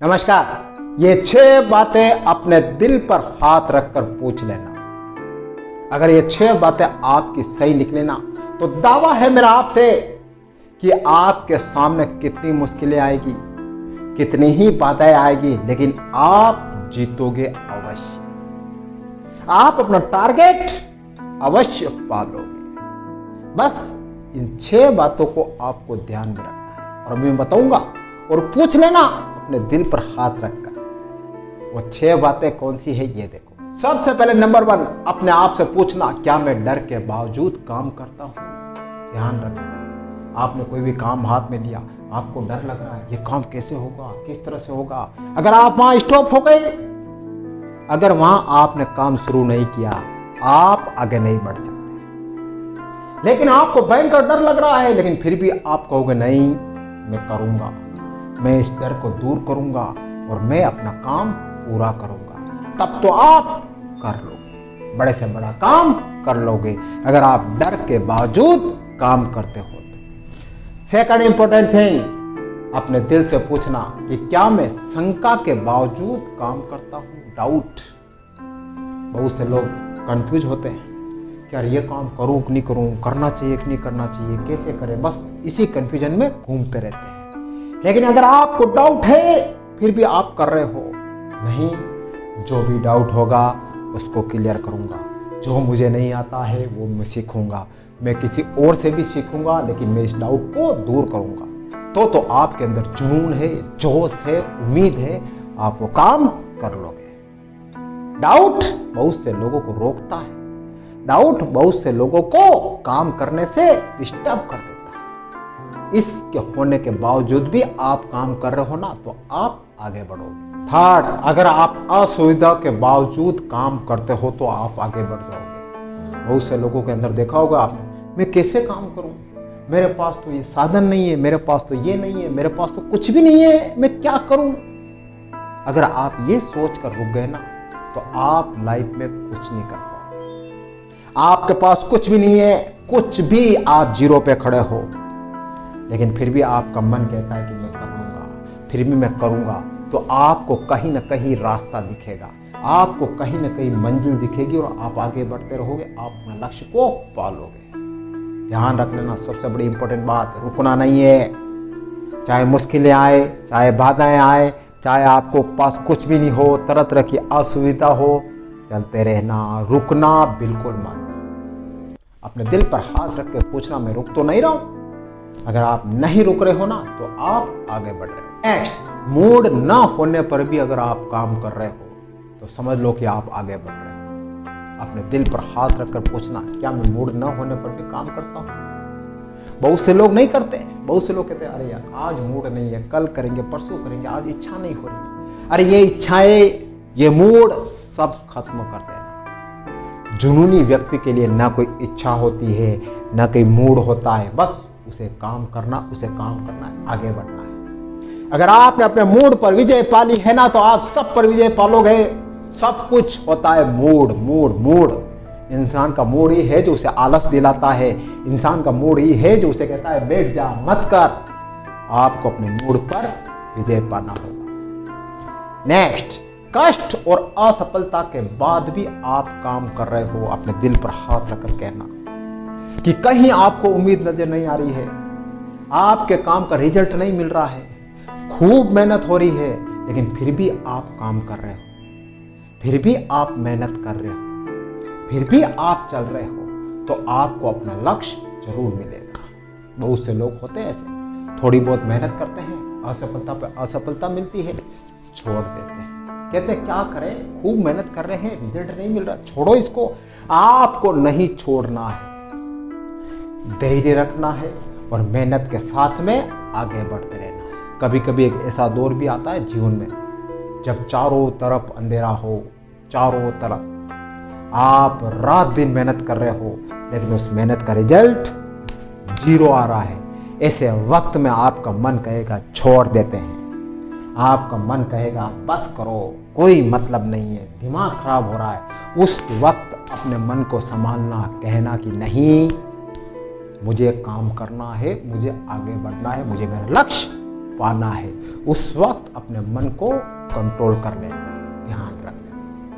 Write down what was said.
नमस्कार। ये 6 बातें अपने दिल पर हाथ रखकर पूछ लेना। अगर ये 6 बातें आपकी सही निकले ना तो दावा है मेरा आपसे कि आपके सामने कितनी मुश्किलें आएगी, कितनी ही बाधाएं आएगी, लेकिन आप जीतोगे अवश्य। आप अपना टारगेट अवश्य पालोगे। बस इन 6 बातों को आपको ध्यान में रखना है और मैं बताऊंगा और पूछ लेना अपने दिल पर हाथ रखकर। वो 6 बातें कौन सी है ये देखो। सबसे पहले नंबर 1, अपने आप से पूछना, क्या मैं डर के बावजूद काम करता हूं? ध्यान रखना, आपने कोई भी काम हाथ में लिया, आपको डर लग रहा है ये काम कैसे होगा, किस तरह से होगा। अगर आप वहां स्टॉप हो गए, अगर वहां आपने काम शुरू नहीं किया, आप आगे नहीं बढ़ सकते। लेकिन आपको भयंकर डर लग रहा है, लेकिन फिर भी आप कहोगे नहीं, मैं करूंगा, मैं इस डर को दूर करूंगा और मैं अपना काम पूरा करूंगा, तब तो आप कर लोगे, बड़े से बड़ा काम कर लोगे अगर आप डर के बावजूद काम करते हो तो। सेकंड इंपॉर्टेंट थिंग, अपने दिल से पूछना कि क्या मैं शंका के बावजूद काम करता हूं? डाउट। बहुत से लोग कंफ्यूज होते हैं कि यार ये काम करूं कि नहीं करूं, करना चाहिए कि नहीं करना चाहिए, कैसे करें, बस इसी कंफ्यूजन में घूमते रहते हैं। लेकिन अगर आपको डाउट है फिर भी आप कर रहे हो, नहीं, जो भी डाउट होगा उसको क्लियर करूंगा, जो मुझे नहीं आता है वो मैं सीखूंगा, मैं किसी और से भी सीखूंगा, लेकिन मैं इस डाउट को दूर करूंगा, तो आपके अंदर जुनून है, जोश है, उम्मीद है, आप वो काम कर लोगे। डाउट बहुत से लोगों को रोकता है, डाउट बहुत से लोगों को काम करने से डिस्टर्ब कर देता है। इसके होने के बावजूद भी आप काम कर रहे हो ना तो आप आगे बढ़ोगे। थर्ड, अगर आप असुविधा के बावजूद काम करते हो तो आप आगे बढ़ जाओगे। बहुत से लोगों के अंदर देखा होगा आपने, मैं कैसे काम करूं, मेरे पास तो ये साधन नहीं है, मेरे पास तो ये नहीं है, मेरे पास तो कुछ भी नहीं है, मैं क्या करूं। अगर आप ये सोच कर रुक गए ना तो आप लाइफ में कुछ नहीं कर पाओगे। आपके पास कुछ भी नहीं है, कुछ भी, आप जीरो पे खड़े हो, लेकिन फिर भी आपका मन कहता है कि मैं कर लूंगा, फिर भी मैं करूंगा, तो आपको कहीं ना कहीं रास्ता दिखेगा, आपको कहीं ना कहीं मंजिल दिखेगी और आप आगे बढ़ते रहोगे, आप अपने लक्ष्य को पालोगे। ध्यान रख लेना, सबसे बड़ी इंपॉर्टेंट बात, रुकना नहीं है। चाहे मुश्किलें आए, चाहे बाधाएं आए, चाहे आपको पास कुछ भी नहीं हो, तरह तरह की असुविधा हो, चलते रहना, रुकना बिल्कुल मत। अपने दिल पर हाथ रख के पूछना, मैं रुक तो नहीं रहा हूं। अगर आप नहीं रुक रहे हो ना तो आप आगे बढ़ रहे हो। नेक्स्ट, मूड ना होने पर भी अगर आप काम कर रहे हो तो समझ लो कि आप आगे बढ़ रहे हो। अपने दिल पर हाथ रखकर पूछना, क्या मैं मूड ना होने पर भी काम करता हूँ? बहुत से लोग नहीं करते, बहुत से लोग कहते हैं अरे यार आज मूड नहीं है, कल करेंगे, परसों करेंगे, आज इच्छा नहीं हो रही। अरे ये इच्छाएं, ये मूड सब खत्म कर देना। जुनूनी व्यक्ति के लिए ना कोई इच्छा होती है, ना कोई मूड होता है, बस उसे काम करना, उसे काम करना है, आगे बढ़ना है। अगर आपने अपने मूड पर विजय पाली है ना तो आप सब पर विजय पालोगे। सब कुछ होता है मूड, मूड, मूड। इंसान का मूड ही है जो उसे आलस दिलाता है, इंसान का मूड ही है जो उसे कहता है बैठ जा, मत कर। आपको अपने मूड पर विजय पाना होगा। नेक्स्ट, कष्ट और असफलता के बाद भी आप काम कर रहे हो, अपने दिल पर हाथ रखकर कहना कि कहीं आपको उम्मीद नजर नहीं आ रही है, आपके काम का रिजल्ट नहीं मिल रहा है, खूब मेहनत हो रही है, लेकिन फिर भी आप काम कर रहे हो, फिर भी आप मेहनत कर रहे हो, फिर भी आप चल रहे हो, तो आपको अपना लक्ष्य जरूर मिलेगा। बहुत से लोग होते हैं ऐसे, थोड़ी बहुत मेहनत करते हैं, असफलता पे असफलता मिलती है, छोड़ देते हैं, कहते हैं क्या करें, खूब मेहनत कर रहे हैं, रिजल्ट नहीं मिल रहा, छोड़ो इसको। आपको नहीं छोड़ना है, धैर्य रखना है और मेहनत के साथ में आगे बढ़ते रहना है। कभी कभी एक ऐसा दौर भी आता है जीवन में जब चारों तरफ अंधेरा हो, चारों तरफ आप रात दिन मेहनत कर रहे हो, लेकिन उस मेहनत का रिजल्ट जीरो आ रहा है। ऐसे वक्त में आपका मन कहेगा छोड़ देते हैं, आपका मन कहेगा बस करो, कोई मतलब नहीं है, दिमाग खराब हो रहा है। उस वक्त अपने मन को संभालना, कहना कि नहीं, मुझे काम करना है, मुझे आगे बढ़ना है, मुझे मेरा लक्ष्य पाना है, उस वक्त अपने मन को कंट्रोल कर लेना।